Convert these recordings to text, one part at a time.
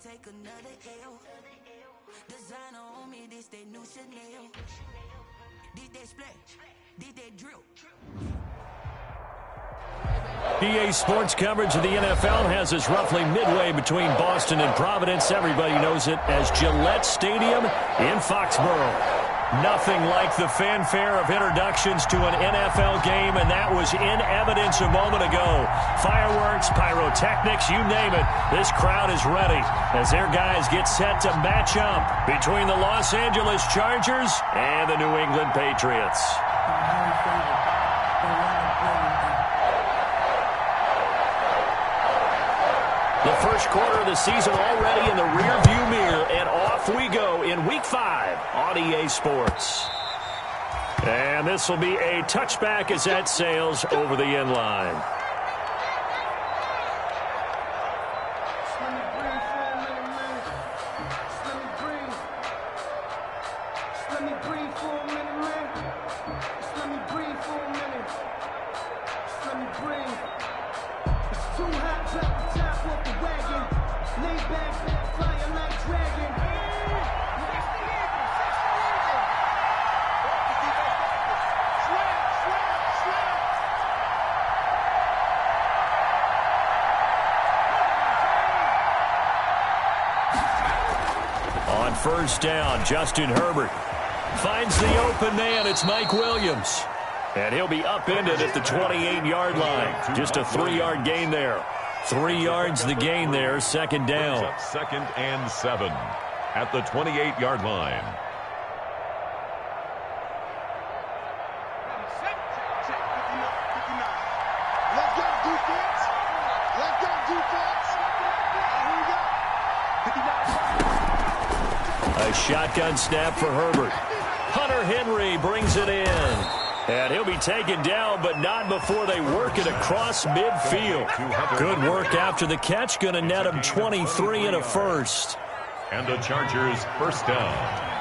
Take another L. Designer on me, this that new Chanel. This that splash, this that drill. EA Sports coverage of the NFL has us roughly midway between Boston and Providence. Everybody knows it as Gillette Stadium in Foxborough. Nothing like the fanfare of introductions to an NFL game, and that was in evidence a moment ago. Fireworks, pyrotechnics, you name it. This crowd is ready as their guys get set to match up between the Los Angeles Chargers and the New England Patriots. The first quarter of the season already in the rearview mirror, and off we go in Week 5 on EA Sports. And this will be a touchback as that sails over the end line. First down, Justin Herbert finds the open man. It's Mike Williams. And he'll be upended at the 28-yard line. Just a 3-yard gain there. 3 yards the gain there, second down. Second and 7 at the 28-yard line. Shotgun snap for Herbert. Hunter Henry brings it in. And he'll be taken down, but not before they work it across midfield. Good work after the catch. Going to net him 23 and a first. And the Chargers first down.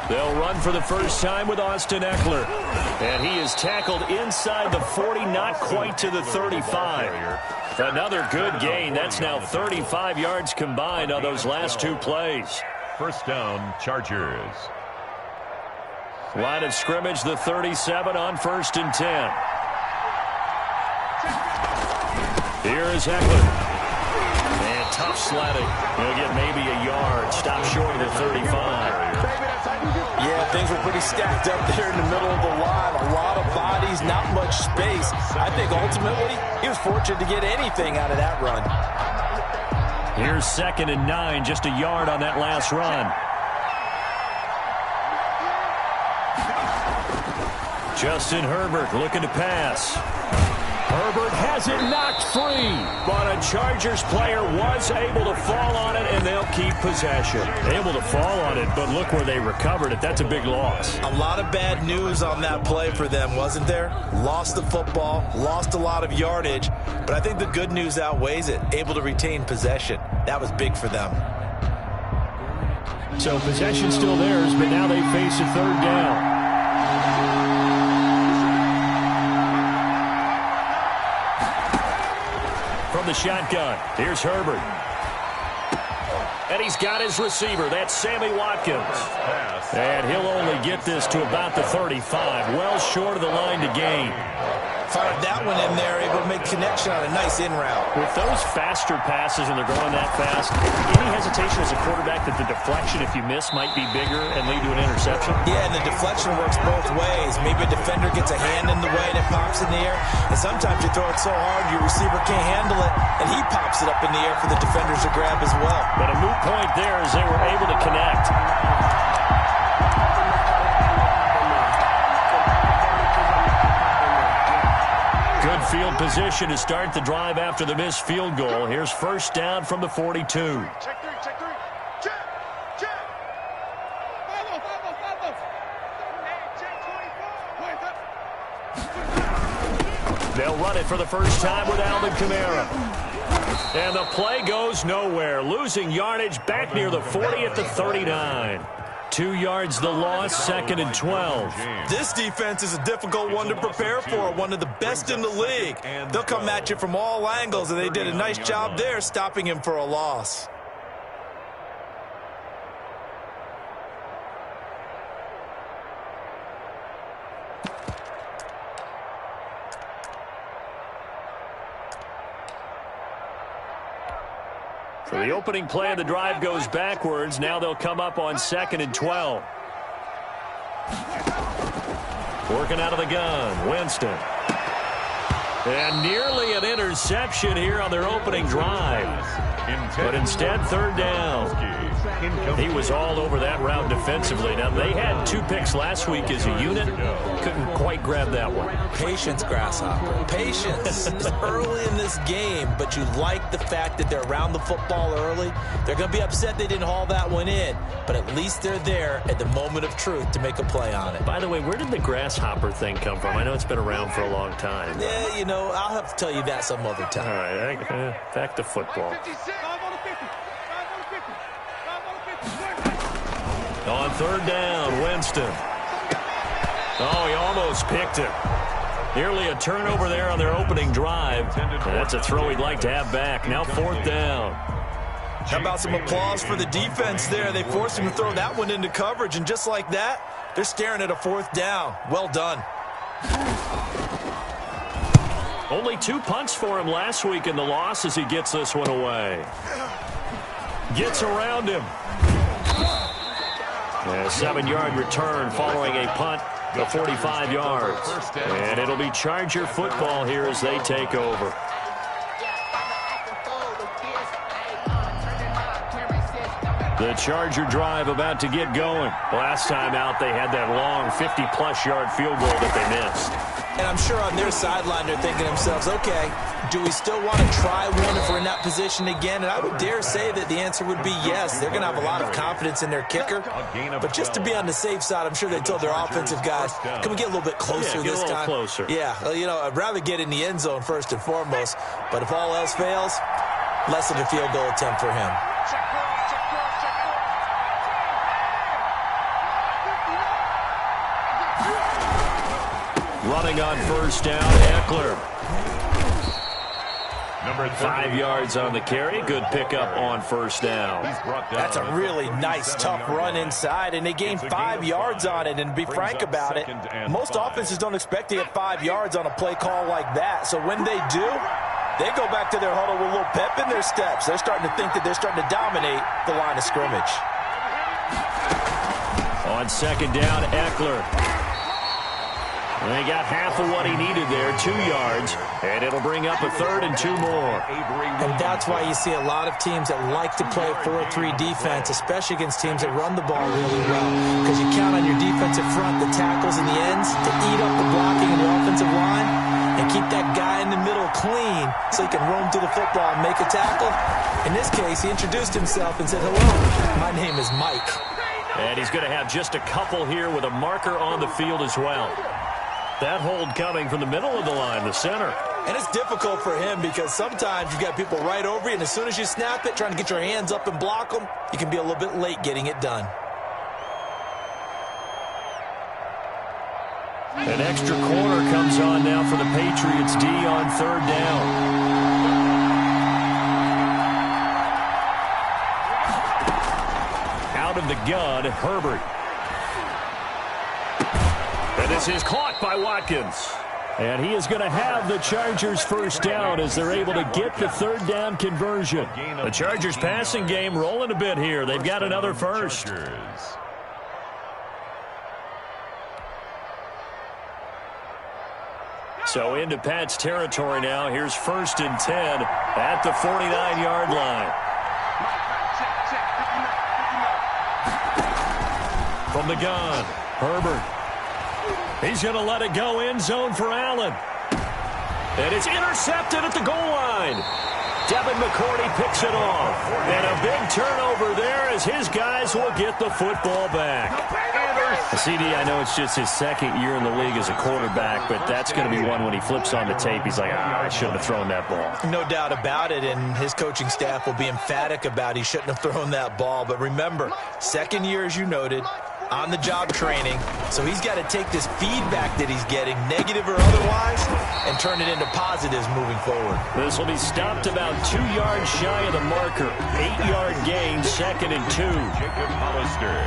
They'll run for the first time with Austin Eckler. And he is tackled inside the 40, not quite to the 35. Another good gain. That's now 35 yards combined on those last 2 plays. First down, Chargers. Line of scrimmage, the 37 on 1st and 10. Here is Eckler. And tough sledding. He'll get maybe a yard. Stop short of the 35. Yeah, things were pretty stacked up there in the middle of the line. A lot of bodies, not much space. I think ultimately he was fortunate to get anything out of that run. Here's 2nd and 9, just a yard on that last run. Justin Herbert looking to pass. Herbert has it knocked free, but a Chargers player was able to fall on it, and they'll keep possession. Able to fall on it, but look where they recovered it. That's a big loss. A lot of bad news on that play for them, wasn't there? Lost the football, lost a lot of yardage, but I think the good news outweighs it. Able to retain possession. That was big for them. So possession still theirs, but now they face a 3rd down. From the shotgun, here's Herbert. And he's got his receiver. That's Sammy Watkins. And he'll only get this to about the 35. Well short of the line to gain. Fired that one in there, able to make connection on a nice in route. With those faster passes when they're going that fast, any hesitation as a quarterback that the deflection, if you miss, might be bigger and lead to an interception? Yeah, and the deflection works both ways. Maybe a defender gets a hand in the way and it pops in the air. And sometimes you throw it so hard your receiver can't handle it, and he pops it up in the air for the defenders to grab as well. But a moot point there as they were able to connect. Good field position to start the drive after the missed field goal. Here's first down from the 42. Check three. Check. They'll run it for the first time with Alvin Kamara. And the play goes nowhere. Losing yardage back near the 40 at the 39. 2 yards the loss, 2nd and 12. This defense is a difficult one to prepare for, one of the best in the league. They'll come at you from all angles, and they did a nice job there stopping him for a loss. So the opening play of the drive goes backwards. Now they'll come up on 2nd and 12. Working out of the gun, Winston. And nearly an interception here on their opening drive. But instead, 3rd down. He was all over that route defensively. Now, they had 2 picks last week as a unit. Couldn't quite grab that one. Patience, Grasshopper. Patience. It's early in this game, but you like the fact that they're around the football early. They're going to be upset they didn't haul that one in, but at least they're there at the moment of truth to make a play on it. By the way, where did the grasshopper thing come from? I know it's been around for a long time. Yeah, you know, I'll have to tell you that some other time. All right, back to football. On 3rd down, Winston. Oh, he almost picked it. Nearly a turnover there on their opening drive. That's a throw he'd like to have back. Now 4th down. How about some applause for the defense there? They forced him to throw that one into coverage, and just like that, they're staring at a 4th down. Well done. Only 2 punts for him last week in the loss as he gets this one away. Gets around him. A 7-yard return following a punt of 45 yards. And it'll be Charger football here as they take over. The Charger drive about to get going. Last time out, they had that long 50-plus yard field goal that they missed. And I'm sure on their sideline they're thinking to themselves, okay, do we still want to try one if we're in that position again? And I would dare say that the answer would be yes. They're going to have a lot of confidence in their kicker. But just to be on the safe side, I'm sure they told their offensive guys, can we get a little bit closer this time? Closer. Yeah, well, you know, I'd rather get in the end zone first and foremost. But if all else fails, less of a field goal attempt for him. Running on 1st down, Eckler. 5 yards on the carry. Good pickup on 1st down. That's a really nice, tough run inside, and they gained 5 yards on it. And to be frank about it, most offenses don't expect to get 5 yards on a play call like that. So when they do, they go back to their huddle with a little pep in their steps. They're starting to think that they're starting to dominate the line of scrimmage. On 2nd down, Eckler. And they got half of what he needed there, 2 yards, and it'll bring up a 3rd and 2 more. And that's why you see a lot of teams that like to play 4-3 defense, especially against teams that run the ball really well, because you count on your defensive front, the tackles and the ends, to eat up the blocking in the offensive line and keep that guy in the middle clean so he can roam through the football and make a tackle. In this case, he introduced himself and said, hello, my name is Mike. And he's going to have just a couple here with a marker on the field as well. That hold coming from the middle of the line, the center. And it's difficult for him because sometimes you got people right over you, and as soon as you snap it, trying to get your hands up and block them, you can be a little bit late getting it done. An extra corner comes on now for the Patriots D on 3rd down. Out of the gun, Herbert. And this is caught by Watkins. And he is going to have the Chargers first down as they're able to get the third down conversion. The Chargers passing game rolling a bit here. They've got another first. So into Pat's territory now. Here's 1st and 10 at the 49-yard line. From the gun, Herbert. He's going to let it go end zone for Allen. And it's intercepted at the goal line. Devin McCourty picks it off. And a big turnover there as his guys will get the football back. CD, I know it's just his second year in the league as a quarterback, but that's going to be one when he flips on the tape. He's like, I shouldn't have thrown that ball. No doubt about it, and his coaching staff will be emphatic about he shouldn't have thrown that ball. But remember, second year, as you noted, on-the-job training, so he's got to take this feedback that he's getting, negative or otherwise, and turn it into positives moving forward. This will be stopped about 2 yards shy of the marker. 8-yard gain, 2nd and 2.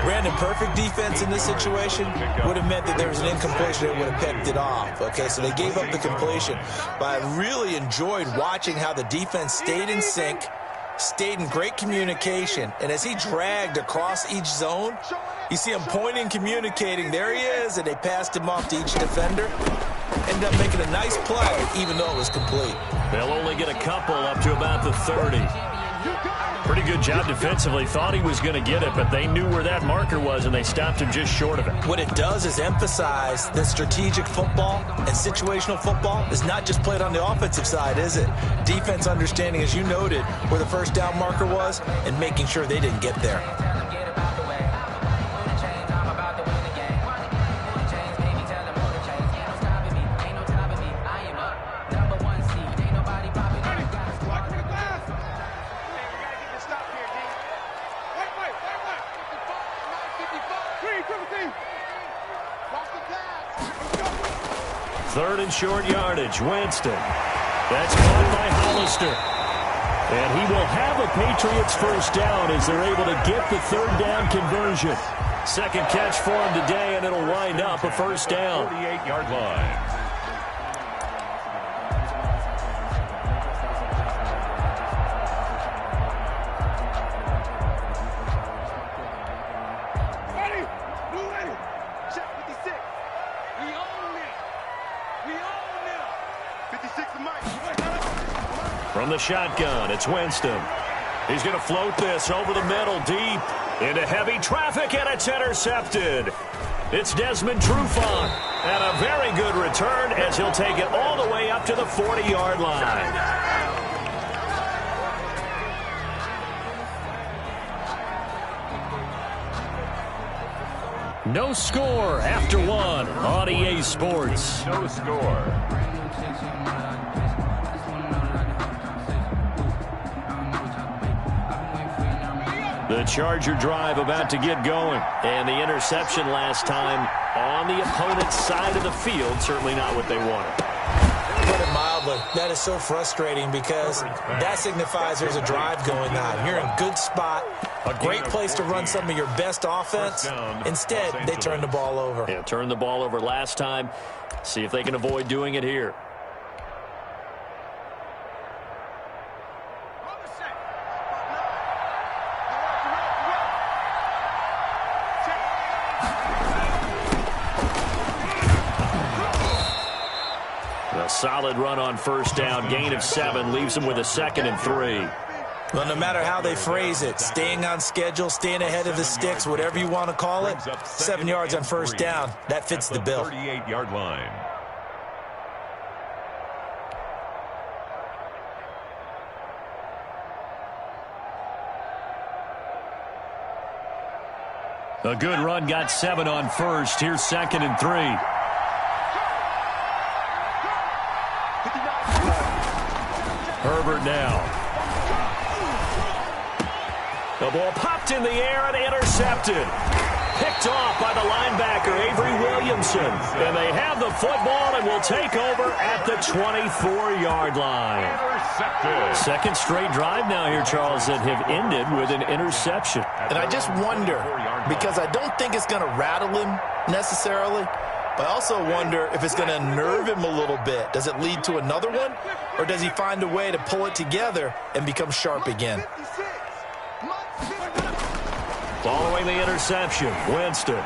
Brandon, perfect defense in this situation would have meant that there was an incompletion that would have picked it off. Okay, so they gave up the completion. But I really enjoyed watching how the defense stayed in sync, stayed in great communication, and as he dragged across each zone, you see him pointing, communicating. There he is, and they passed him off to each defender. Ended up making a nice play, even though it was complete. They'll only get a couple up to about the 30. Pretty good job defensively. Thought he was going to get it, but they knew where that marker was, and they stopped him just short of it. What it does is emphasize that strategic football and situational football is not just played on the offensive side, is it? Defense understanding, as you noted, where the first down marker was and making sure they didn't get there. Third and short yardage, Winston. That's caught by Hollister. And he will have a Patriots first down as they're able to get the third down conversion. Second catch for him today, and it'll wind up a first down. 48-yard line. From the shotgun, it's Winston. He's going to float this over the middle, deep into heavy traffic, and it's intercepted. It's Desmond Trufant, and a very good return as he'll take it all the way up to the 40-yard line. No score after one on EA Sports. No score. The Charger drive about to get going. And the interception last time on the opponent's side of the field, certainly not what they wanted. Put it mildly, that is so frustrating because that signifies there's a drive going on. You're in a good spot, a great place to run some of your best offense. Instead, they turn the ball over. Yeah, turned the ball over last time. See if they can avoid doing it here. Solid run on first down. Gain of 7 leaves them with a 2nd and 3. Well, no matter how they phrase it, staying on schedule, staying ahead of the sticks, whatever you want to call it, 7 yards on first down, that fits the bill. 38-yard line. A good run, got 7 on first. Here's 2nd and 3. Herbert now. The ball popped in the air and intercepted. Picked off by the linebacker, Avery Williamson. And they have the football and will take over at the 24-yard line. Intercepted. Second straight drive now here, Charles, that have ended with an interception. And I just wonder, because I don't think it's going to rattle him necessarily, I also wonder if it's going to unnerve him a little bit. Does it lead to another one, or does he find a way to pull it together and become sharp again? Following the interception, Winston.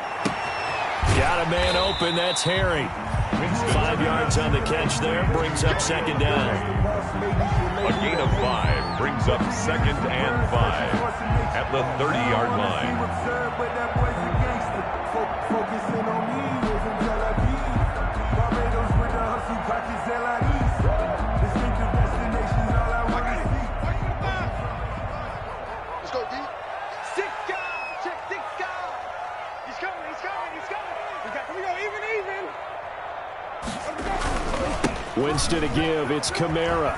Got a man open, that's Harry. 5 yards on the catch there, brings up second down. A gain of 5 brings up 2nd and 5 at the 30-yard line. Let's go, D. 6 guys. Check 6 guys. He's coming. Here we go. Even. Winston to give, it's Kamara.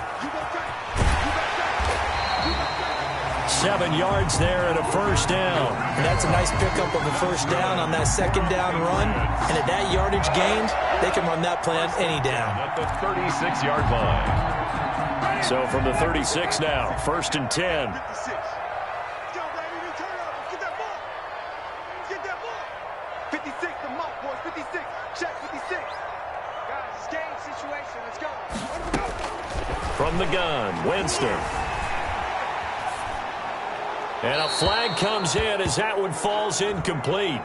7 yards there and a first down. And that's a nice pickup of a first down on that second down run. And at that yardage gained, they can run that play on any down. At the 36-yard line. So from the 36 now, 1st and 10. 56. Let's go, baby. New turnover. Let's get that ball. Let's get that ball. 56, the mark, boys. 56. Check 56. Guys, it's game situation. Let's go. From the gun, Winston. And a flag comes in as that one falls incomplete.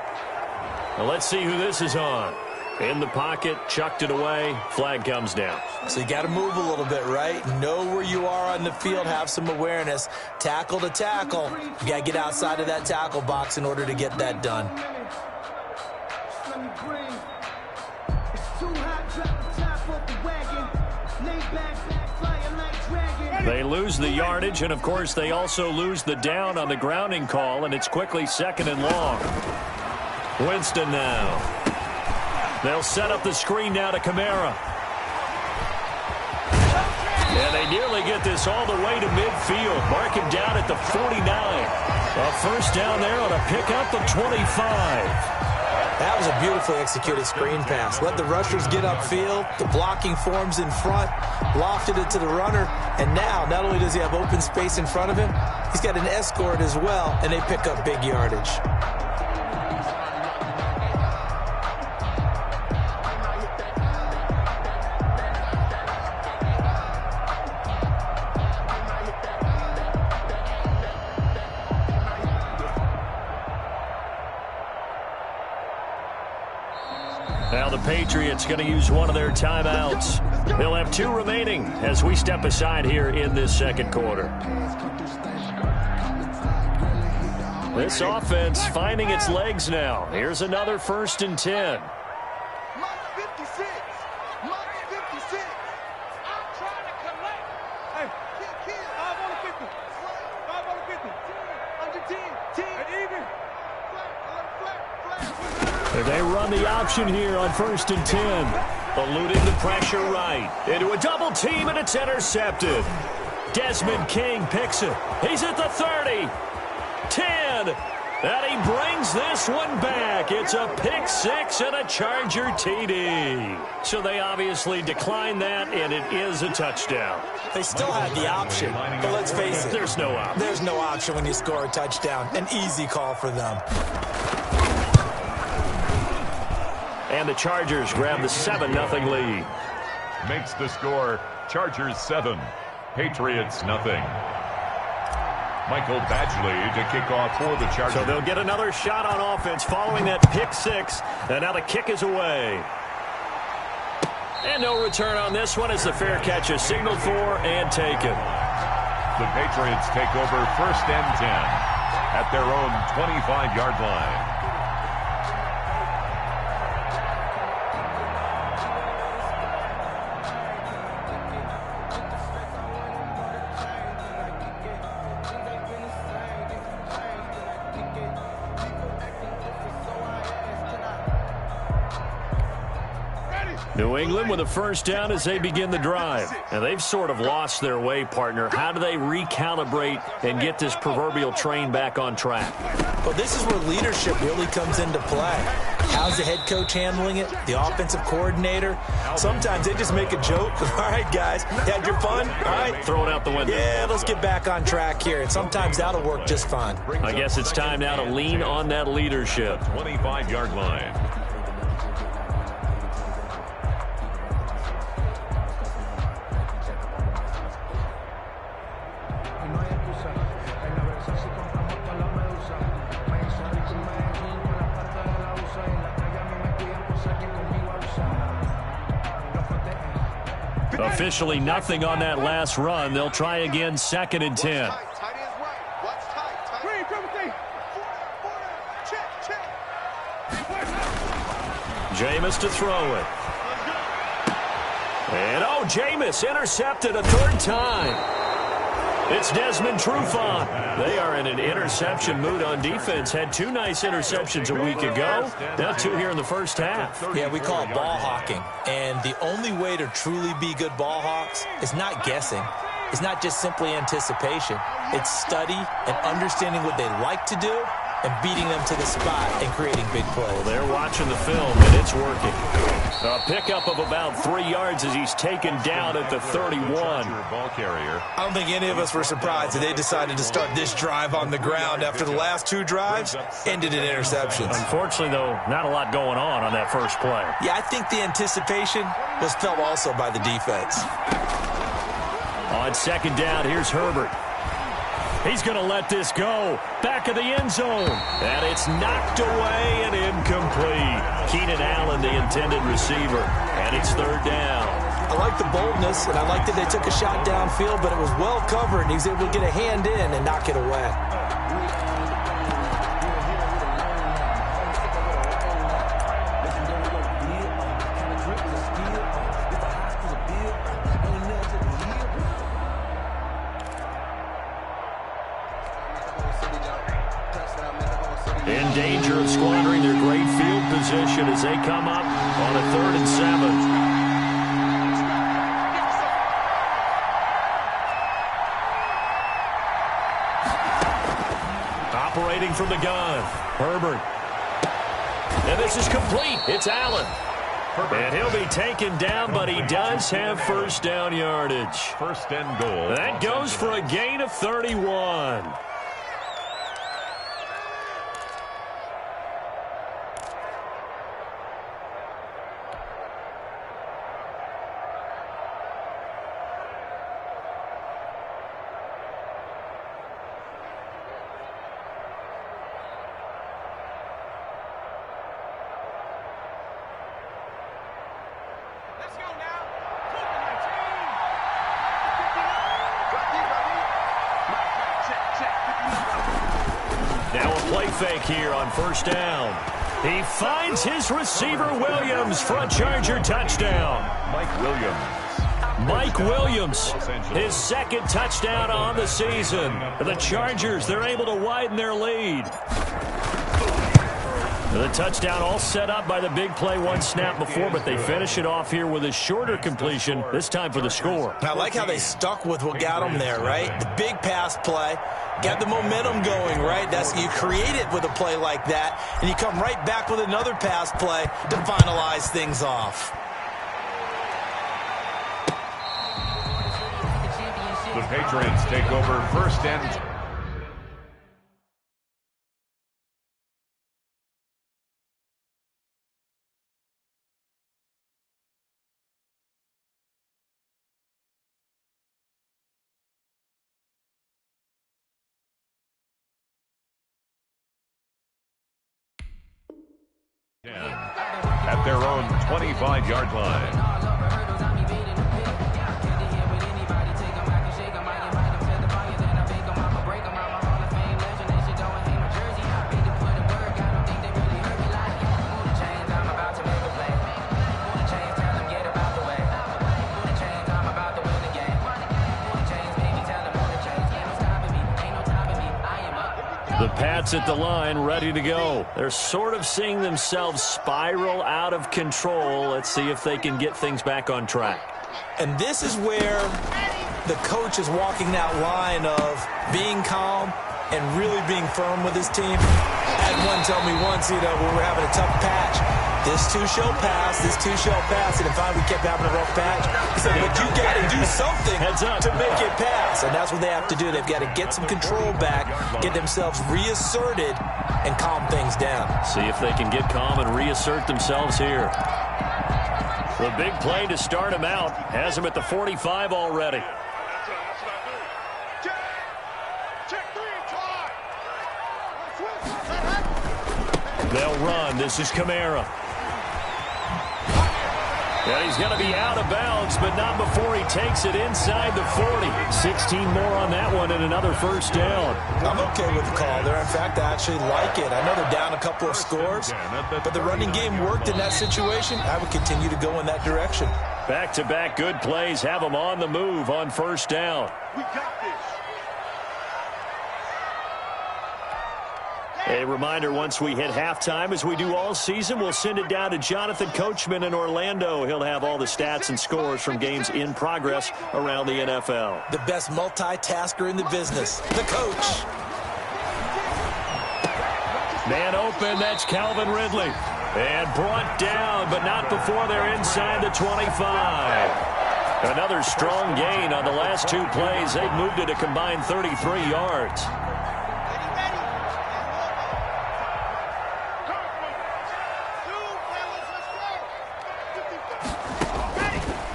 Now let's see who this is on. In the pocket, chucked it away, flag comes down. So you got to move a little bit, right? Know where you are on the field, have some awareness. Tackle to tackle. You got to get outside of that tackle box in order to get that done. They lose the yardage, and of course they also lose the down on the grounding call, and it's quickly 2nd and long. Winston now. They'll set up the screen now to Kamara. And they nearly get this all the way to midfield. Mark him down at the 49. A first down there on a pickup of 25. That was a beautifully executed screen pass. Let the rushers get upfield. The blocking forms in front. Lofted it to the runner. And now, not only does he have open space in front of him, he's got an escort as well, and they pick up big yardage. Now the Patriots going to use one of their timeouts. They'll have 2 remaining as we step aside here in this second quarter. This offense finding its legs now. Here's another 1st and 10. Mark 56. Mark 56. I'm trying to collect. Hey, kid. 5 on the 50. 5 on the 50. Under 10. 10. And even. Flat. They run the option here on 1st and 10. Eluding the pressure right. Into a double team, and it's intercepted. Desmond King picks it. He's at the 30. 10. And he brings this one back. It's a pick 6 and a Charger TD. So they obviously declined that, and it is a touchdown. They still had the option, but let's face it. There's no option. There's no option when you score a touchdown. An easy call for them. And the Chargers grab the 7-0 lead. Makes the score Chargers 7, Patriots nothing. Michael Badgley to kick off for the Chargers. So they'll get another shot on offense following that pick 6. And now the kick is away. And no return on this one as the fair catch is signaled for and taken. The Patriots take over 1st and 10 at their own 25-yard line. New England with a first down as they begin the drive. And they've sort of lost their way, partner. How do they recalibrate and get this proverbial train back on track? Well, this is where leadership really comes into play. How's the head coach handling it? The offensive coordinator? Sometimes they just make a joke. All right, guys, you had your fun? All right. Throw it out the window. Yeah, let's get back on track here. And sometimes that'll work just fine. I guess it's time now to lean on that leadership. 25-yard line. officially nothing on that last run. They'll try again, 2nd and 10. Tight ends right. Watch tight. Green, triple T. Check. Jameis to throw it. And, Jameis intercepted a 3rd time. It's Desmond Trufant. They are in an interception mood on defense. Had 2 nice interceptions a week ago. Now 2 here in the first half. Yeah, we call it ball hawking. And the only way to truly be good ball hawks is not guessing. It's not just simply anticipation. It's study and understanding what they like to do and beating them to the spot and creating big plays. Well, they're watching the film, and it's working. A pickup of about 3 yards as he's taken down at the 31. I don't think any of us were surprised that they decided to start this drive on the ground after the last 2 drives ended in interceptions. Unfortunately, though, not a lot going on that first play. Yeah, I think the anticipation was felt also by the defense. On 2nd down, here's Herbert. He's going to let this go. Back of the end zone. And it's knocked away and incomplete. Keenan Allen, the intended receiver. And it's 3rd down. I like the boldness, and I like that they took a shot downfield, but it was well covered, and he's able to get a hand in and knock it away. In danger of squandering their great field position as they come up on a 3rd and 7. Operating from the gun, Herbert. And this is complete. It's Allen. And he'll be taken down, but he does have 1st down yardage. 1st and goal. That goes for a gain of 31. Fake here on 1st down. He finds his receiver Williams for a Charger touchdown. Mike Williams, his 2nd touchdown on the season. The Chargers, they're able to widen their lead. The touchdown all set up by the big play 1 snap before, but they finish it off here with a shorter completion, this time for the score. I like how they stuck with what got them there, right? The big pass play, got the momentum going, right? You create it with a play like that, and you come right back with another pass play to finalize things off. The Patriots take over 1st and 10. At their own 25-yard line. The Pats at the line, ready to go. They're sort of seeing themselves spiral out of control. Let's see if they can get things back on track. And this is where the coach is walking that line of being calm and really being firm with his team. I had one tell me once, when we were having a tough patch, this too shall pass, this too shall pass. And if we kept having a rough patch, he said, but you got to do something to make it pass. And that's what they have to do. They've got to get some control back, get themselves reasserted, and calm things down. See if they can get calm and reassert themselves here. The big play to start him out has him at the 45 already. They'll run. This is Kamara. And he's going to be out of bounds, but not before he takes it inside the 40. 16 more on that one and another first down. I'm okay with the call there. In fact, I actually like it. I know they're down a couple of scores, but the running game worked in that situation. I would continue to go in that direction. Back-to-back good plays have them on the move on first down. We got this. A reminder, once we hit halftime, as we do all season, we'll send it down to Jonathan Coachman in Orlando. He'll have all the stats and scores from games in progress around the NFL. The best multitasker in the business, the coach. Man open, that's Calvin Ridley. And brought down, but not before they're inside the 25. Another strong gain on the last two plays. They've moved it a combined 33 yards.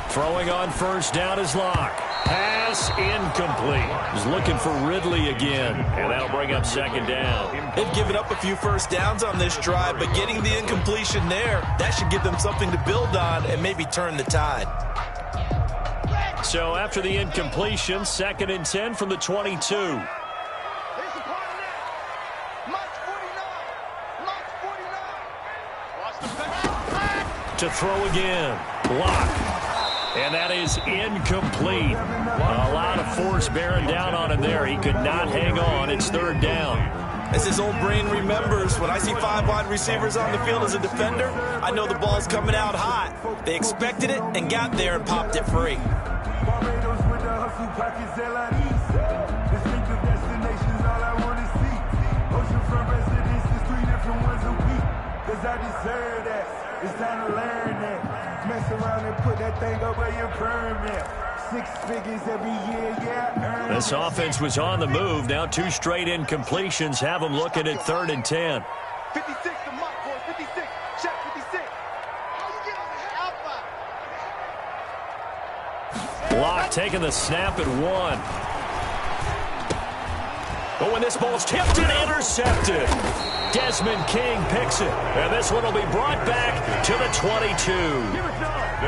Throwing on first down is Locke. Pass incomplete. He's looking for Ridley again, and that'll bring up second down. They've given up a few first downs on this drive, but getting the incompletion there, that should give them something to build on and maybe turn the tide. So after the incompletion, 2nd and 10 from the 22. To throw again. Block. And that is incomplete. A lot of force bearing down on him there. He could not hang on. It's 3rd down. As his old brain remembers, when I see 5 wide receivers on the field as a defender, I know the ball's coming out hot. They expected it and got there and popped it free. It's time to learn that. Mess around and put that thing over your permit. 6 figures every year, yeah. This offense was on the move. Now 2 straight incompletions have them looking at 3rd and 10. 56 the mark, boys. 56. Check 56. Locke taking the snap at 1. Oh, and this ball's tipped and intercepted. Desmond King picks it. And this one will be brought back to the 22.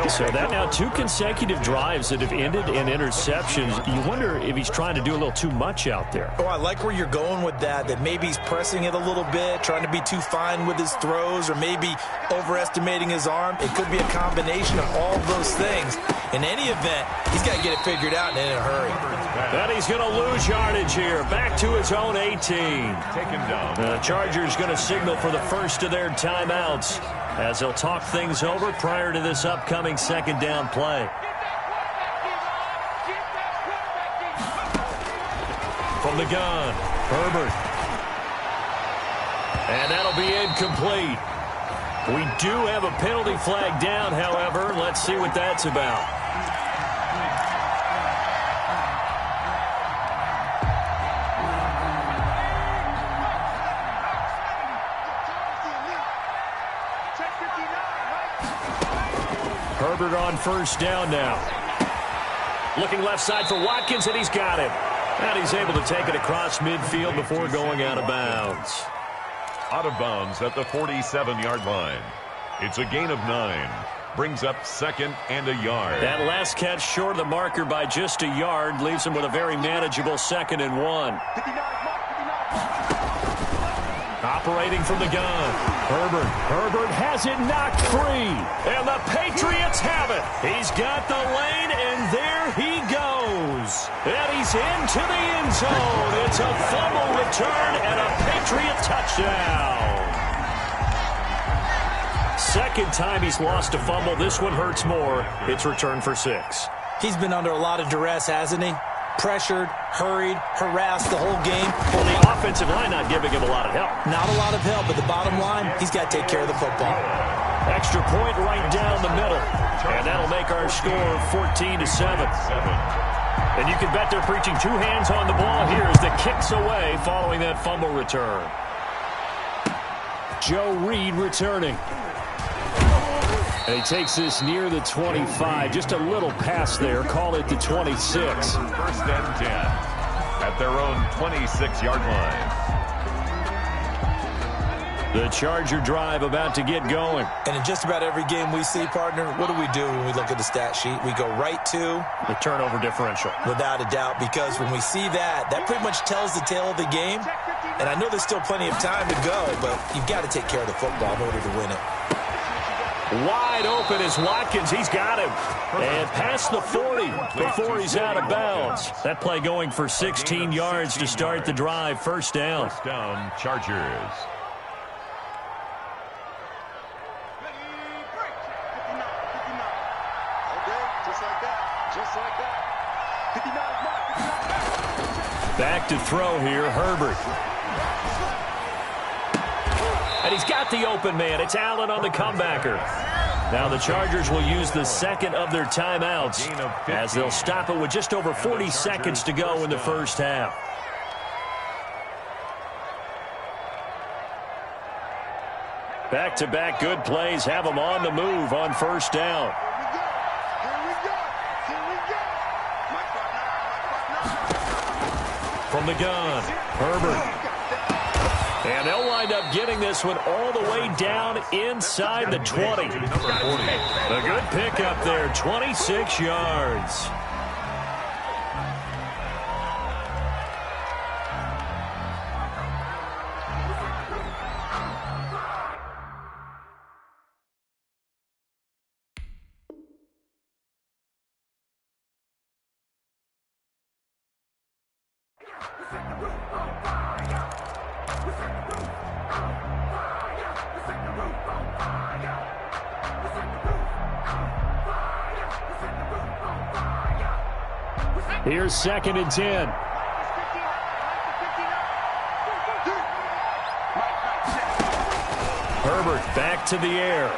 So that now 2 consecutive drives that have ended in interceptions. You wonder if he's trying to do a little too much out there. Oh, I like where you're going with that maybe he's pressing it a little bit, trying to be too fine with his throws, or maybe overestimating his arm. It could be a combination of all those things. In any event, he's got to get it figured out and in a hurry. Then he's going to lose yardage here. Back to his own 18. Taken down. The Chargers going to signal for the first of their timeouts as they'll talk things over prior to this upcoming 2nd down play. From the gun, Herbert. And that'll be incomplete. We do have a penalty flag down, however. Let's see what that's about. Herbert on first down now. Looking left side for Watkins, and he's got him. And he's able to take it across midfield before going out of bounds. Out of bounds at the 47-yard line. It's a gain of 9. Brings up 2nd and a yard. That last catch short of the marker by just a yard leaves him with a very manageable 2nd and 1. Operating from the gun. Herbert has it knocked free. And the Patriots have it. He's got the lane, and there he goes. And he's into the end zone. It's a fumble return and a Patriot touchdown. 2nd time he's lost a fumble. This one hurts more. It's returned for 6. He's been under a lot of duress, hasn't he? Pressured, hurried, harassed the whole game. Well, the offensive line not giving him a lot of help. Not a lot of help, but the bottom line, he's got to take care of the football. Extra point right down the middle. And that'll make our score 14-7. And you can bet they're preaching 2 hands on the ball here as the kick's away following that fumble return. Joe Reed returning. And he takes this near the 25. Just a little pass there. Call it the 26. 1st and 10 at their own 26-yard line. The Charger drive about to get going. And in just about every game we see, partner, what do we do when we look at the stat sheet? We go right to the turnover differential. Without a doubt, because when we see that pretty much tells the tale of the game. And I know there's still plenty of time to go, but you've got to take care of the football in order to win it. Wide open is Watkins. He's got him. And past the 40 before he's out of bounds. That play going for 16 yards to start the drive. First down. First down, Chargers. Back to throw here, Herbert. And he's got the open man. It's Allen on the comebacker. Now the Chargers will use the second of their timeouts as they'll stop it with just over 40 seconds to go in the first half. Back-to-back good plays have them on the move on first down. From the gun, Herbert. And they'll wind up getting this one all the way down inside the 20. A good pickup there, 26 yards. Here's 2nd and 10. Herbert back to the air.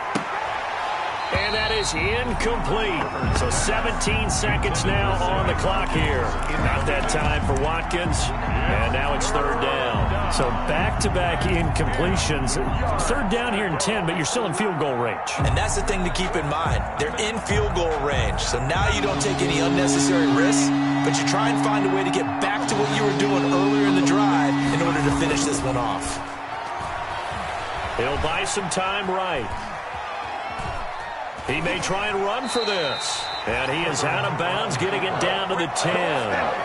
And that is incomplete. So 17 seconds now on the clock here. Not that time for Watkins. And now it's 3rd down. So back-to-back incompletions. 3rd down here in 10, but you're still in field goal range. And that's the thing to keep in mind. They're in field goal range. So now you don't take any unnecessary risks, but you try and find a way to get back to what you were doing earlier in the drive in order to finish this one off. He'll buy some time right. He may try and run for this. And he is out of bounds, getting it down to the 10.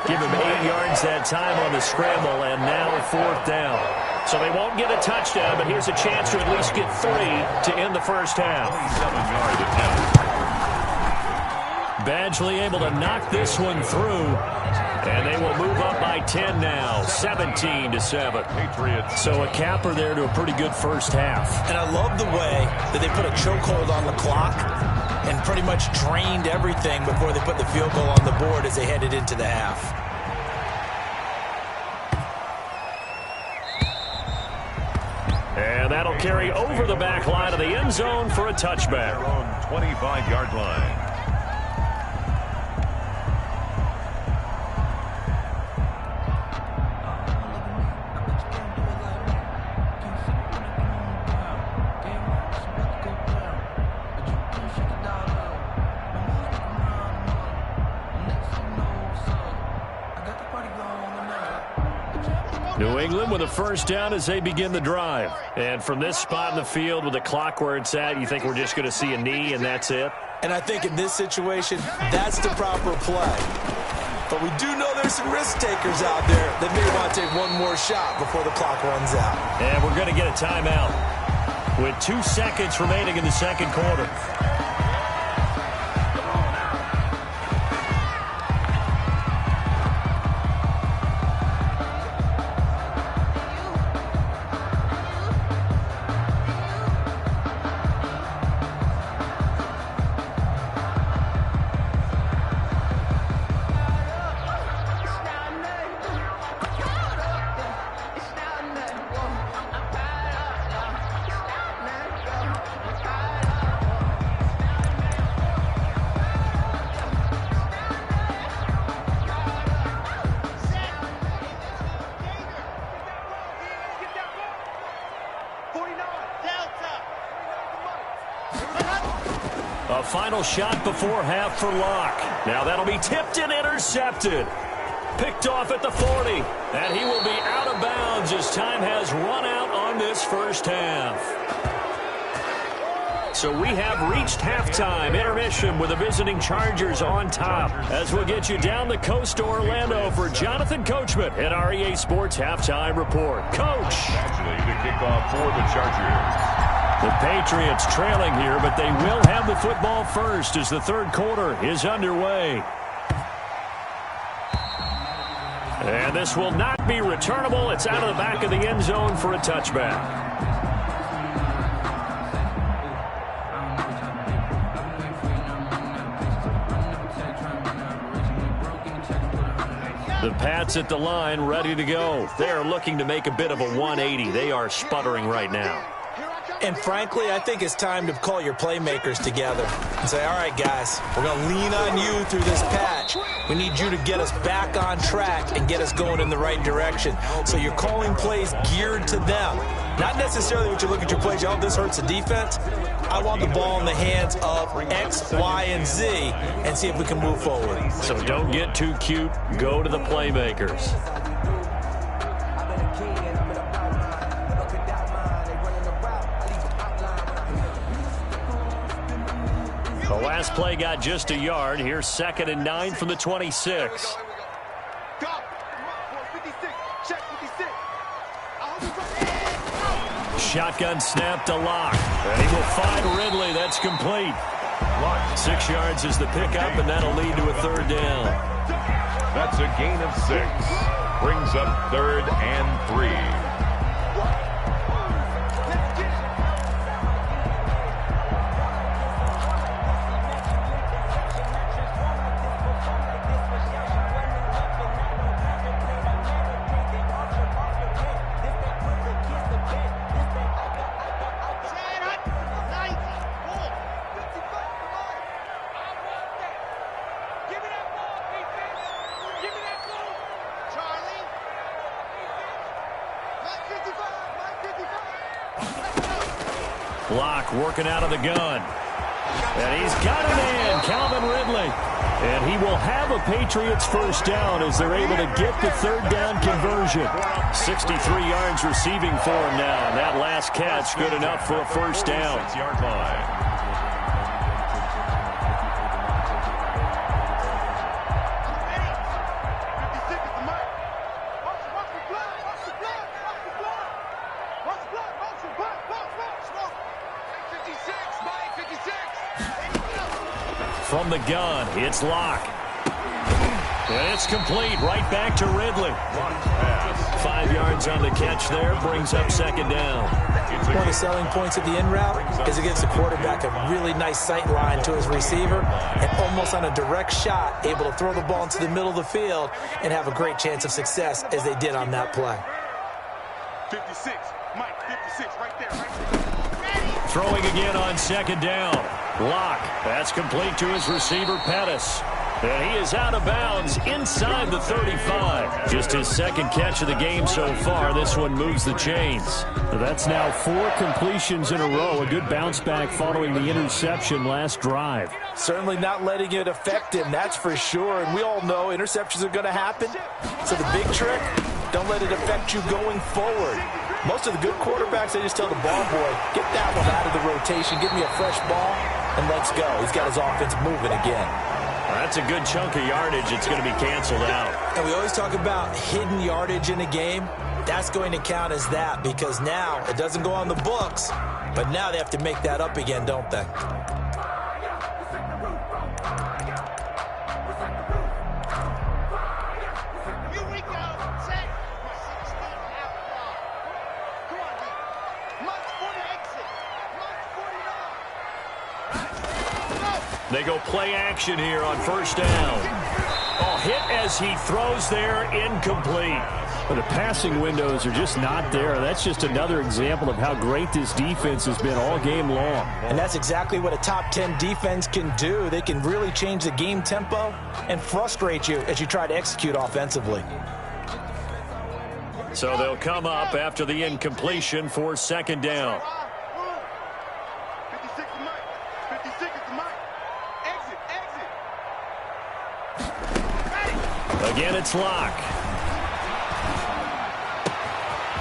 Give him 8 yards that time on the scramble, and now 4th down. So they won't get a touchdown, but here's a chance to at least get 3 to end the first half. 27-yard attempt. Badgley able to knock this one through. And they will move up by 10 now, 17-7. Patriots. So a capper there to a pretty good first half. And I love the way that they put a chokehold on the clock and pretty much drained everything before they put the field goal on the board as they headed into the half. And that'll carry over the back line of the end zone for a touchback. Their own 25-yard line. New England with a first down as they begin the drive. And from this spot in the field with the clock where it's at, you think we're just going to see a knee and that's it? And I think in this situation, that's the proper play. But we do know there's some risk takers out there that may want to take one more shot before the clock runs out. And we're going to get a timeout with 2 seconds remaining in the second quarter. A final shot before half for Locke. Now that'll be tipped and intercepted. Picked off at the 40. And he will be out of bounds as time has run out on in this first half. So we have reached halftime intermission with the visiting Chargers on top. As we'll get you down the coast to Orlando for Jonathan Coachman at our EA Sports Halftime Report. Coach. Actually, to kick off for the Chargers. The Patriots trailing here, but they will have the football first as the third quarter is underway. And this will not be returnable. It's out of the back of the end zone for a touchback. The Pats at the line, ready to go. They are looking to make a bit of a 180. They are sputtering right now. And frankly, I think it's time to call your playmakers together and say, all right, guys, we're going to lean on you through this patch. We need you to get us back on track and get us going in the right direction. So you're calling plays geared to them. Not necessarily what you look at your plays, oh, this hurts the defense. I want the ball in the hands of X, Y, and Z and see if we can move forward. So don't get too cute. Go to the playmakers. The last play got just a yard. Here's 2nd and 9 from the 26. Shotgun snap to Locke. And he will find Ridley. That's complete. 6 yards is the pickup, and that'll lead to a third down. That's a gain of 6. Brings up 3rd and 3. Block working out of the gun. And he's got a man, Calvin Ridley. And he will have a Patriots first down as they're able to get the third down conversion. 63 yards receiving for him now. And that last catch good enough for a first down. 6-yard line. From the gun, it's Locke. And it's complete right back to Ridley. 5 yards on the catch there, brings up 2nd down. One of the selling points of the in route is it gives the quarterback a really nice sight line to his receiver and almost on a direct shot, able to throw the ball into the middle of the field and have a great chance of success as they did on that play. 56, Mike, 56, right there. Throwing again on 2nd down. Locke, that's complete to his receiver, Pettis. And he is out of bounds inside the 35. Just his 2nd catch of the game so far. This one moves the chains. That's now 4 completions in a row. A good bounce back following the interception last drive. Certainly not letting it affect him, that's for sure. And we all know interceptions are going to happen. So the big trick, don't let it affect you going forward. Most of the good quarterbacks, they just tell the ball boy, get that one out of the rotation, give me a fresh ball, and let's go. He's got his offense moving again. That's a good chunk of yardage. It's going to be canceled out. And we always talk about hidden yardage in a game. That's going to count as that because now it doesn't go on the books, but now they have to make that up again, don't they? They go play action here on first down. Oh, hit as he throws there, incomplete. But the passing windows are just not there. That's just another example of how great this defense has been all game long. And that's exactly what a top 10 defense can do. They can really change the game tempo and frustrate you as you try to execute offensively. So they'll come up after the incompletion for 2nd down. 56 is Mike. 56 is Mike. Exit. Again, it's Locke.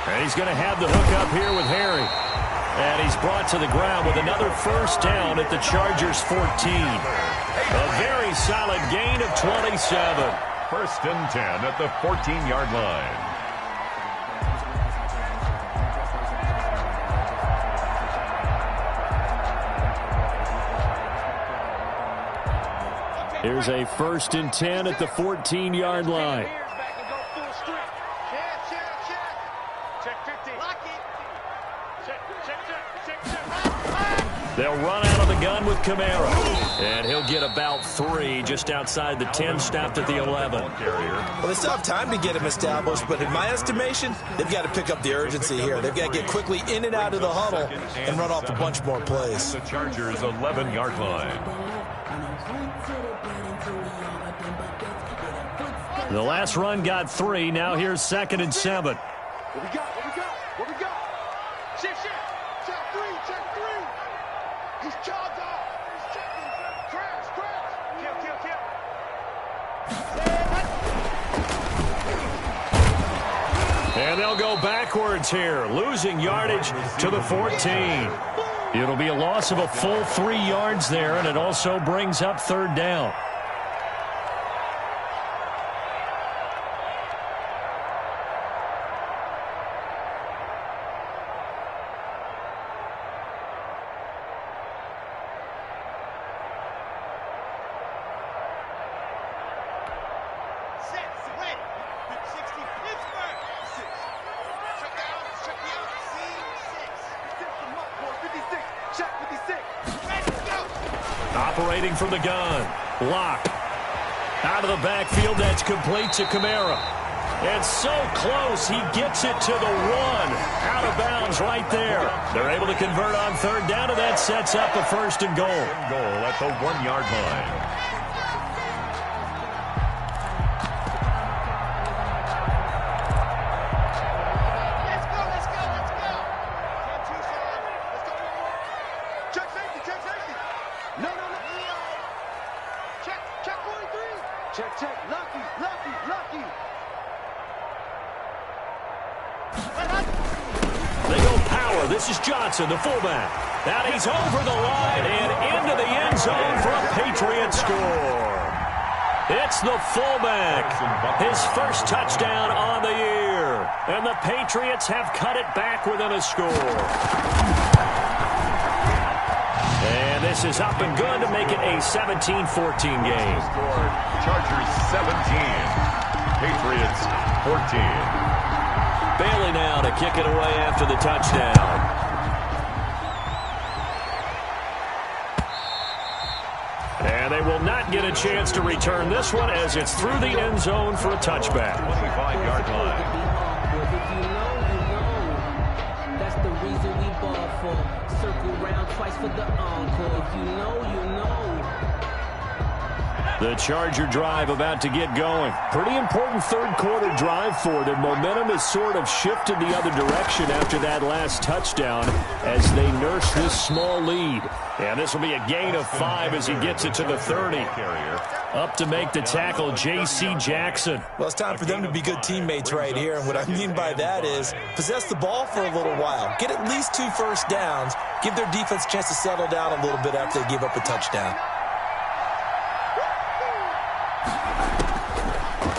And he's going to have the hook up here with Harry. And he's brought to the ground with another first down at the Chargers' 14. A very solid gain of 27. First and 10 at the 14-yard line. Here's a first and 10 at the 14-yard line. They'll run out of the gun with Kamara. And he'll get about 3 just outside the 10, stopped at the 11. Well, they still have time to get him established, but in my estimation, they've got to pick up the urgency here. They've got to get quickly in and out of the huddle and run off a bunch more plays. The Chargers' 11-yard line. The last run got 3. Now here's 2nd and 7. What we got? What we got? Shift. Check 3. He's charged off. He's checking. Crash. Kill. And they'll go backwards here, losing yardage to the 14. It'll be a loss of a full 3 yards there, and it also brings up 3rd down. Operating from the gun. Lock. Out of the backfield, that's complete to Kamara. And so close, he gets it to the 1. Out of bounds right there. They're able to convert on 3rd down, and that sets up a 1st and goal. Goal at the 1-yard line. Check. Lucky. They go power. This is Johnson, the fullback. And he's over the line and into the end zone for a Patriots score. It's the fullback. His first touchdown on the year. And the Patriots have cut it back within a score. And this is up and good to make it a 17-14 game. Chargers 17. Patriots 14. Bailey now to kick it away after the touchdown. And they will not get a chance to return this one as it's through the end zone for a touchback. 25-yard line. If you know, that's the reason we ball for. Circle round twice for the encore. If you know, you know. The Charger drive about to get going. Pretty important 3rd quarter drive for them. Momentum has sort of shifted the other direction after that last touchdown as they nurse this small lead. And this will be a gain of 5 as he gets it to the 30. Up to make the tackle, J.C. Jackson. Well, it's time for them to be good teammates right here. And what I mean by that is possess the ball for a little while. Get at least 2 first downs. Give their defense a chance to settle down a little bit after they give up a touchdown.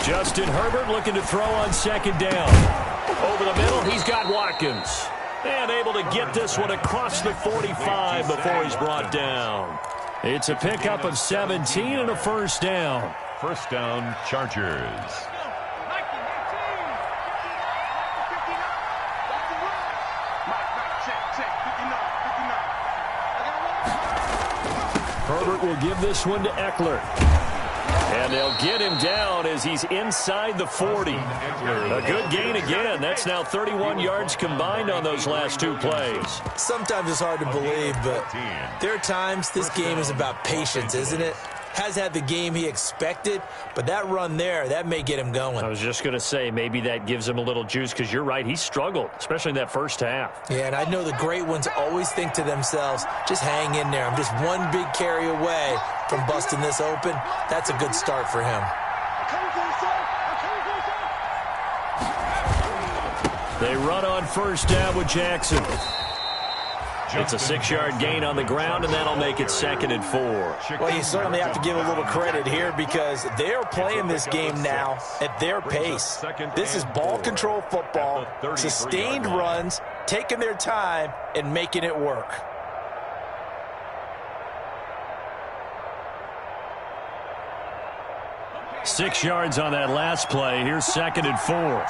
Justin Herbert looking to throw on 2nd down. Over the middle, he's got Watkins. And able to get this one across the 45 before he's brought down. It's a pickup of 17 and a first down. First down, Chargers. Herbert will give this one to Eckler. And they'll get him down as he's inside the 40. A good gain again. That's now 31 yards combined on those last 2 plays. Sometimes it's hard to believe, but there are times this game is about patience, isn't it? Has had the game he expected, but that run there, that may get him going. I was just going to say, maybe that gives him a little juice because you're right, he struggled, especially in that first half. Yeah, and I know the great ones always think to themselves, just hang in there. I'm just one big carry away from busting this open. That's a good start for him. They run on first down with Jackson. It's a 6-yard gain on the ground, and that'll make it 2nd and 4. Well, you certainly have to give a little credit here because they're playing this game now at their pace. This is ball control football, sustained runs, taking their time, and making it work. Six yards on that last play. Here's 2nd and 4.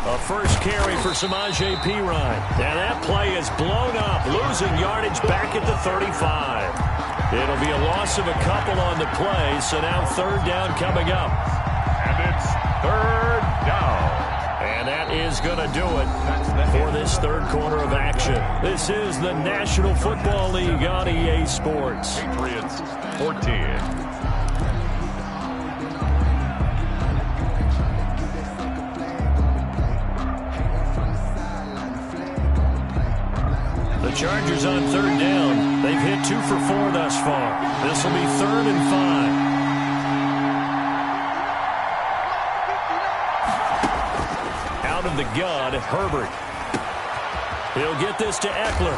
A first carry for Samaje Perine. And that play is blown up, losing yardage back at the 35. It'll be a loss of a couple on the play, so now 3rd down coming up. And it's 3rd down. And that is going to do it for this 3rd quarter of action. This is the National Football League on EA Sports. Patriots 14. The Chargers on 3rd down. They've hit 2 for 4 thus far. This will be 3rd and 5. Out of the gun, Herbert. He'll get this to Eckler.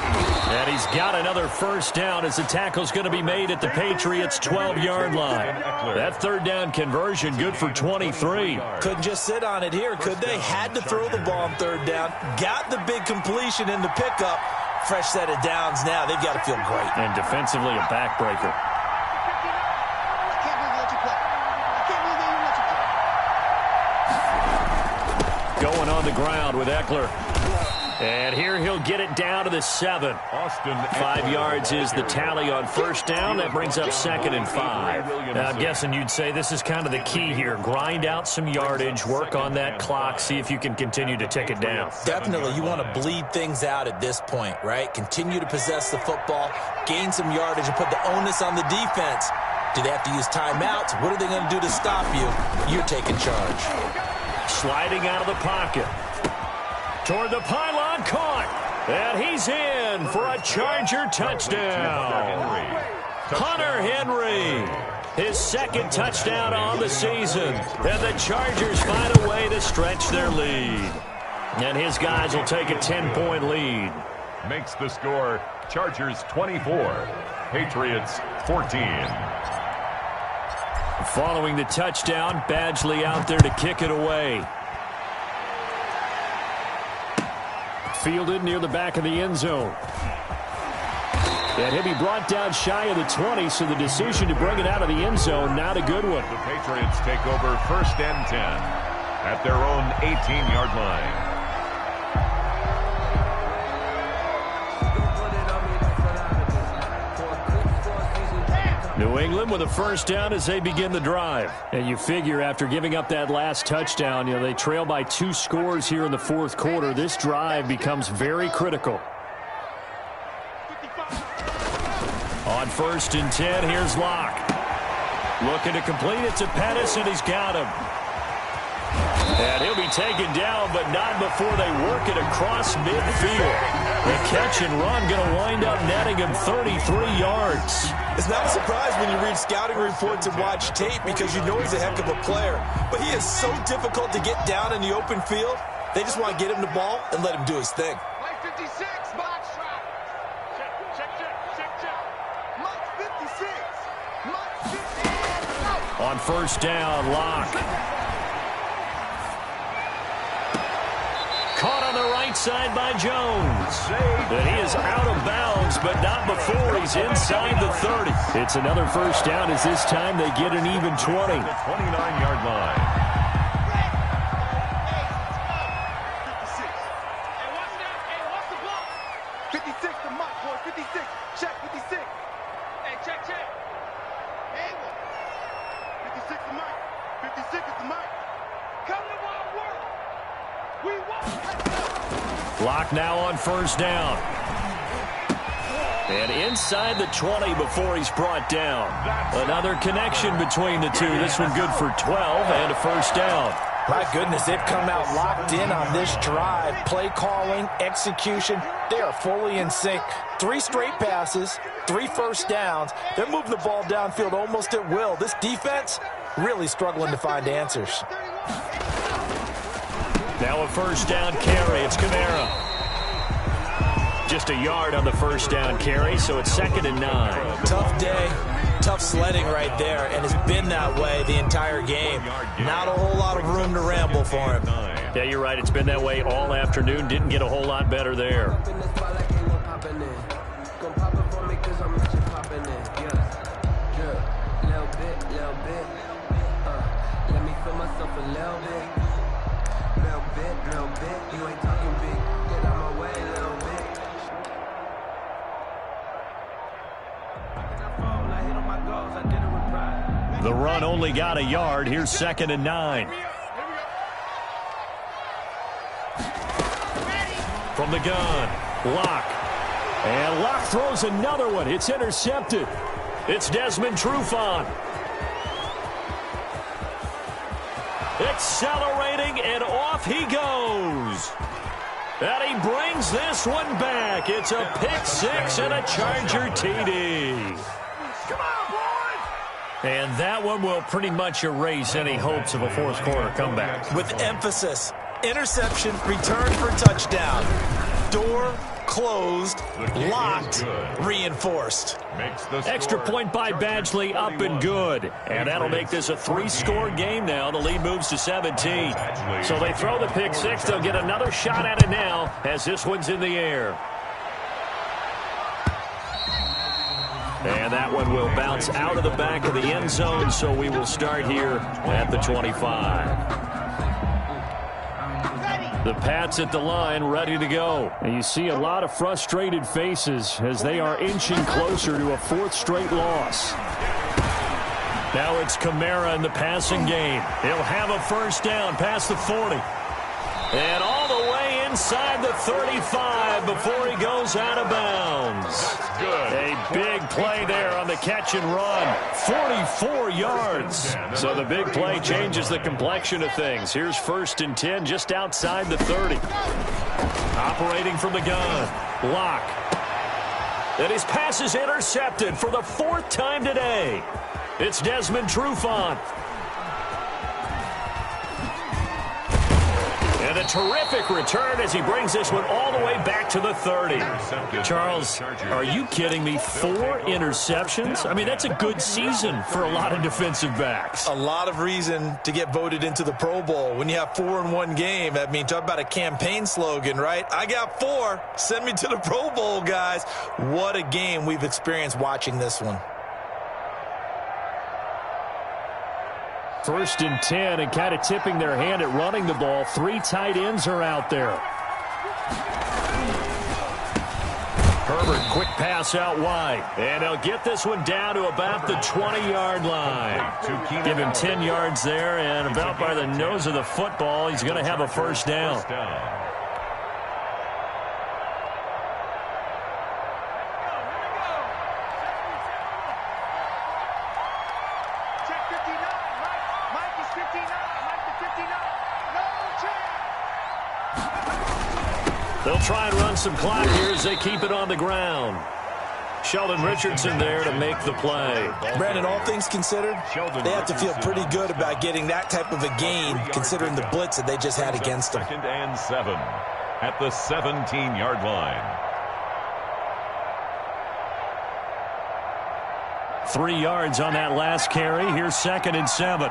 And he's got another first down as the tackle's going to be made at the Patriots' 12-yard line. That 3rd down conversion good for 23. Couldn't just sit on it here, could they? Had to throw the ball on 3rd down. Got the big completion in the pickup. Fresh set of downs now. They've got to feel great. And defensively, a backbreaker. Going on the ground with Eckler. And here he'll get it down to the 7. 5 yards is the tally on first down. That brings up 2nd and 5. Now, I'm guessing you'd say this is kind of the key here. Grind out some yardage, work on that clock, see if you can continue to tick it down. Definitely. You want to bleed things out at this point, right? Continue to possess the football, gain some yardage, and put the onus on the defense. Do they have to use timeouts? What are they going to do to stop you? You're taking charge. Sliding out of the pocket. Toward the pylon, caught. And he's in for a Charger touchdown. Hunter Henry, his 2nd touchdown on the season. And the Chargers find a way to stretch their lead. And his guys will take a 10-point lead. Makes the score Chargers 24, Patriots 14. Following the touchdown, Badgley out there to kick it away. Fielded near the back of the end zone. And he'll be brought down shy of the 20, so the decision to bring it out of the end zone, not a good one. The Patriots take over 1st and 10 at their own 18-yard line. New England with a first down as they begin the drive. And you figure after giving up that last touchdown, they trail by 2 scores here in the 4th quarter. This drive becomes very critical. On 1st and 10, here's Locke. Looking to complete it to Pettis, and he's got him. And he'll be taken down, but not before they work it across midfield. The catch and run going to wind up netting him 33 yards. It's not a surprise when you read scouting reports and watch tape because you know he's a heck of a player. But he is so difficult to get down in the open field. They just want to get him the ball and let him do his thing. Play 56, box shot. Check. Mike 56. Mike 56. On first down, Locke. Caught on the right side by Jones. And he is out of bounds, but not before he's inside the 30. It's another first down as this time they get an even 20. The 29-yard line. 56 to Mike, boy. 56. Check 56. Hey, check. Hey, 56 to Mike. 56 is to Mike. Come to my work. We won't. Locke now on first down. And inside the 20 before he's brought down. Another connection between the two. This one good for 12 and a first down. My goodness, they've come out locked in on this drive. Play calling, execution, they are fully in sync. 3 straight passes, 3 first downs. They're moving the ball downfield almost at will. This defense really struggling to find answers. Now a first down carry. It's Kamara. Just a yard on the first down carry, so it's 2nd and 9. Tough day, tough sledding right there, and it's been that way the entire game. Not a whole lot of room to ramble for him. Yeah, you're right. It's been that way all afternoon. Didn't get a whole lot better there. The run only got a yard. Here's 2nd and 9. From the gun, Locke. And Locke throws another one. It's intercepted. It's Desmond Trufant. Accelerating, and off he goes. And he brings this one back. It's a pick 6 and a Charger TD. And that one will pretty much erase any hopes of a fourth quarter comeback. With emphasis, interception, return for touchdown. Door closed, locked, reinforced. Extra point by Badgley, up and good. And that'll make this a 3-score game now. The lead moves to 17. So they throw the pick 6. They'll get another shot at it now as this one's in the air. And that one will bounce out of the back of the end zone, so we will start here at the 25. The Pats at the line, ready to go. And you see a lot of frustrated faces as they are inching closer to a 4th straight loss. Now it's Kamara in the passing game. He'll have a first down past the 40. And all the way inside the 35 before he goes out of bounds. That's good. A big play there on the catch and run. 44 yards. So the big play changes the complexion of things. Here's 1st and 10 just outside the 30. Operating from the gun. Locke. And his pass is intercepted for the 4th time today. It's Desmond Trufant. And a terrific return as he brings this one all the way back to the 30. Charles, are you kidding me? 4 interceptions? I mean, that's a good season for a lot of defensive backs. A lot of reason to get voted into the Pro Bowl. When you have 4 in one game, I mean, talk about a campaign slogan, right? I got 4. Send me to the Pro Bowl, guys. What a game we've experienced watching this one. 1st and 10, and kind of tipping their hand at running the ball. 3 tight ends are out there. Herbert, quick pass out wide. And they'll get this one down to about the 20-yard line. Give him 10 yards there, and about by the nose of the football, he's going to have a first down. They'll try and run some clock here as they keep it on the ground. Sheldon Richardson there to make the play. Brandon, all things considered, they have to feel pretty good about getting that type of a gain considering the blitz that they just had against them. 2nd and 7 at the 17-yard line. 3 yards on that last carry. Here's 2nd and 7.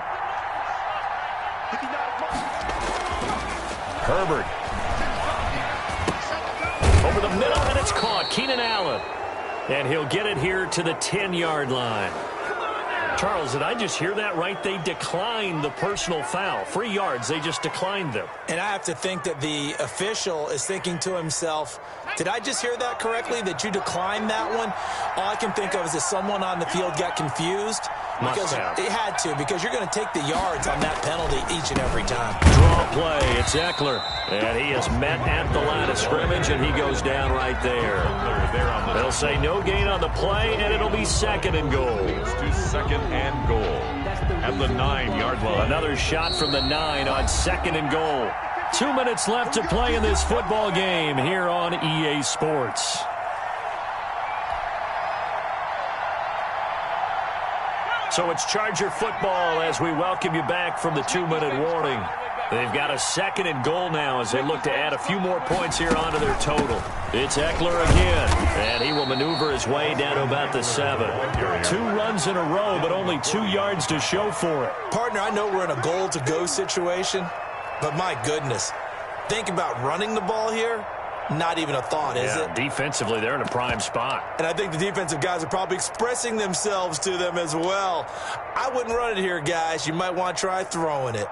Herbert. Over the middle, and it's caught. Keenan Allen. And he'll get it here to the 10-yard line. Charles, did I just hear that right? They declined the personal foul. 3 yards, they just declined them. And I have to think that the official is thinking to himself, did I just hear that correctly, that you declined that one? All I can think of is that someone on the field got confused. Because it had to, because you're going to take the yards on that penalty each and every time. Draw play, it's Eckler. And he is met at the line of scrimmage, and he goes down right there. They'll say no gain on the play, and it'll be 2nd and goal. To 2nd and goal. That's the at the 9-yard line. Another shot from the 9 on 2nd and goal. 2 minutes left to play in this football game here on EA Sports. So it's Charger football as we welcome you back from the 2-minute warning. They've got a 2nd and goal now as they look to add a few more points here onto their total. It's Eckler again, and he will maneuver his way down to about the 7. 2 runs in a row, but only 2 yards to show for it. Partner, I know we're in a goal-to-go situation, but my goodness, think about running the ball here. Not even a thought, is it? Defensively, they're in a prime spot. And I think the defensive guys are probably expressing themselves to them as well. I wouldn't run it here, guys. You might want to try throwing it.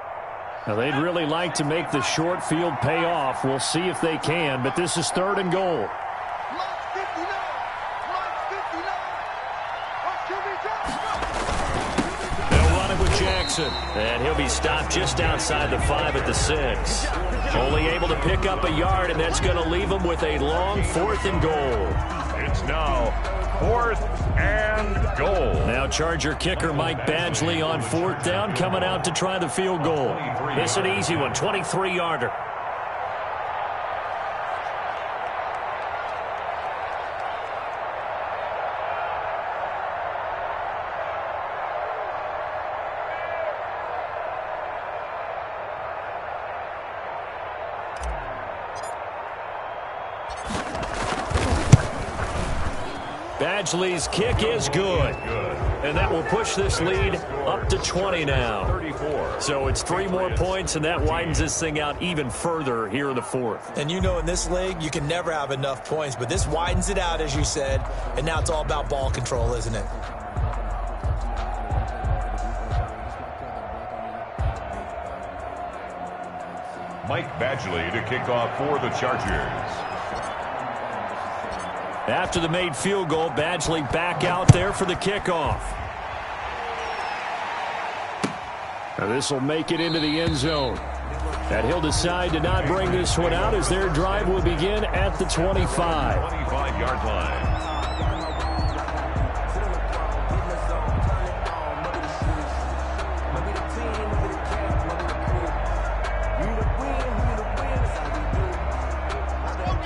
Now, they'd really like to make the short field pay off. We'll see if they can, but this is 3rd and goal. They'll run it with Jackson, and he'll be stopped just outside the 5 at the 6. Only able to pick up a yard, and that's going to leave him with a long 4th and goal. It's now 4th and goal. Now Charger kicker Mike Badgley on 4th down, coming out to try the field goal. It's an easy one, 23-yarder. Badgley's kick is good. And that will push this lead up to 20 now. 34. So it's 3 more points, and that widens this thing out even further here in the 4th. And you know in this league, you can never have enough points, but this widens it out, as you said, and now it's all about ball control, isn't it? Mike Badgley to kick off for the Chargers. After the made field goal, Badgley back out there for the kickoff. Now this will make it into the end zone. And he'll decide to not bring this one out as their drive will begin at the 25. 25-yard line.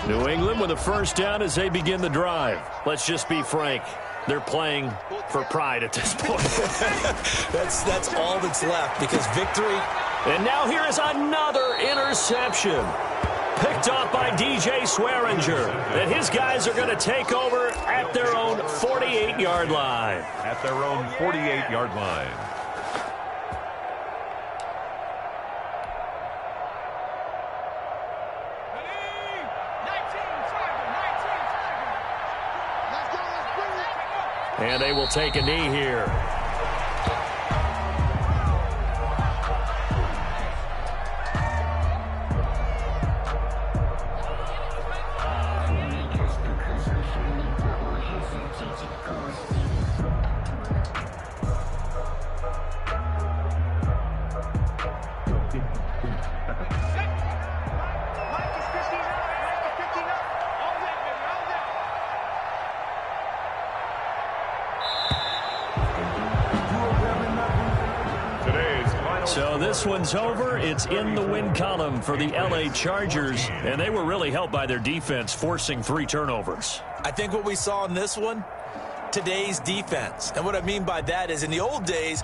New England with a 1st down as they begin the drive. Let's just be frank. They're playing for pride at this point. that's all that's left because victory. And now here is another interception. Picked off by DJ Swearinger. And his guys are going to take over at their own 48-yard line. At their own 48-yard line. And they will take a knee here. So this one's over. It's in the win column for the LA Chargers, and they were really helped by their defense, forcing 3 turnovers. I think what we saw in this one, today's defense. And what I mean by that is in the old days,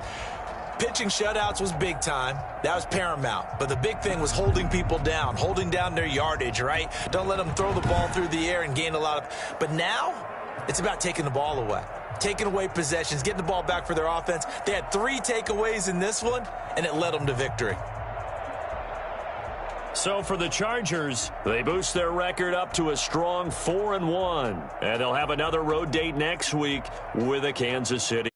pitching shutouts was big time. That was paramount. But the big thing was holding people down, holding down their yardage, right? Don't let them throw the ball through the air and gain a lot of. But now it's about taking the ball away. Taking away possessions, getting the ball back for their offense. They had 3 takeaways in this one, and it led them to victory. So for the Chargers, they boost their record up to a strong 4-1. And they'll have another road date next week with the Kansas City